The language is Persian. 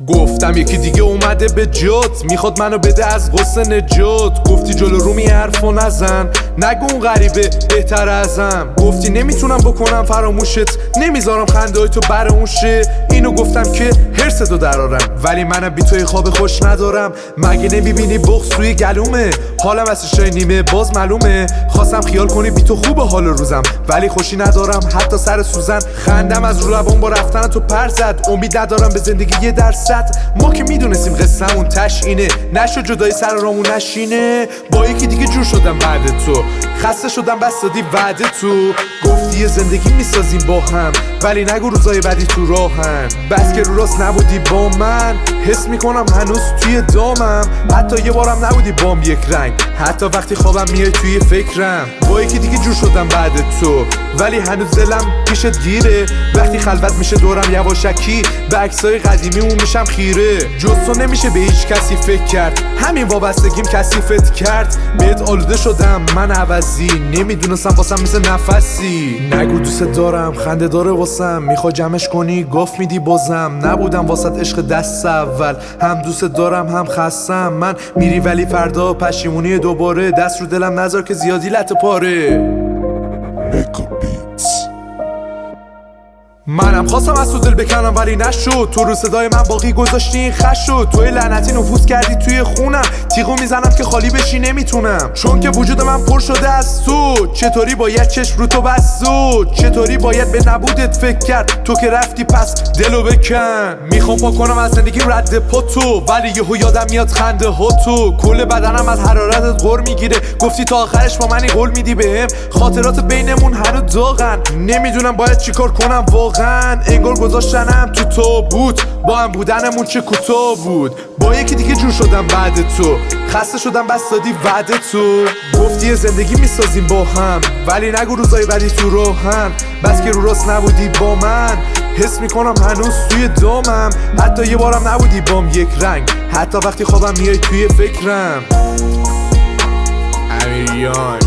گفتم یکی دیگه اومده به جات، میخواد منو بده از غصه نجات. گفتی جلو رومی حرفو نزن، نگو اون غریبه بهتر ازم. گفتی نمیتونم بکنم فراموشت، نمیذارم خنده های تو بر اون شه. اینو گفتم که حرستو درارم، ولی منم بی توی خواب خوش ندارم. مگه نمیبینی بغض توی گلومه؟ حالم از شای نیمه باز معلومه. خواستم خیال کنی بی تو خوبه حال روزم، ولی خوشی ندارم حتی سر سوزن. خندم از رو لبام با رفتن تو پر زد. امید ندارم به زندگی 1%. ما که میدونستیم قصه‌مون تشینه، نشو جدای سر رامون نشینه. با یکی دیگه جور شدم بعد تو، خسته شدم بس دادی وعده تو. گفتی یه زندگی میسازیم با هم، ولی نگو روزای بعدی تو راهن. بس که رو راست نبودی با من، حس میکنم هنوز توی دامم. حتی یه بارم نبودی بام یک رنگ، حتی وقتی خوابم میای توی فکرم. با یکی دیگه جور شدم بعد تو، ولی هنوز دلم پیشت گیره. وقتی خلوت میشه دورم یواشکی، به عکسای قدیمیمون میشم خیره. جز تو نمیشه به هیچ کسی فکر کرد، همین وابستگیم کثیفت کرد. بهت آلوده شدم من عوضی، نمیدونستم واسم مثل نفسی. نگو دوست دارم، خنده داره واسم، میخوای جمعش کنی گفت میدی بازم. نبودم واسط عشق دست اول، هم دوست دارم هم خستم من. میری ولی فردا پشیمونی دوباره، دست رو دلم نذار که زیادی لطه پاره. منم خواستم از تو دل بکنم ولی نشد. تو رو صدای من باقی گذاشتی این خش شد. توی لعنتی نفوذ کردی توی خونم، تیغو میزنم که خالی بشی نمیتونم. چون که وجود من پر شده از تو، چطوری باید چشم رو تو بسود؟ چطوری باید به نبودت فکر کرد؟ تو که رفتی پس دلو بکن. میخوام پا کنم از زندگی رد پاتو، ولی یهو یادم میاد خنده ها تو. کل بدنم از حرارتت غر میگیره، گفتی تا آخرش با منی قول میدی بهم. خاطرات بینمون هنوز داغن، نمیدونم باید چیکار کنم واقعا. انگار گذاشتنم تو تابوت، با هم بودنمون چه کوتاه بود. با یکی دیگه جور شدم بعد تو، خسته شدم بس دادی وعده تو. گفتی زندگی میسازیم با هم، ولی نگو روزای بعدی تو راهن. بس که رو راست نبودی با من، حس میکنم هنوز توی دامم. حتی یه بارم نبودی بام یک رنگ، حتی وقتی خوابم میای توی فکرم. امیریان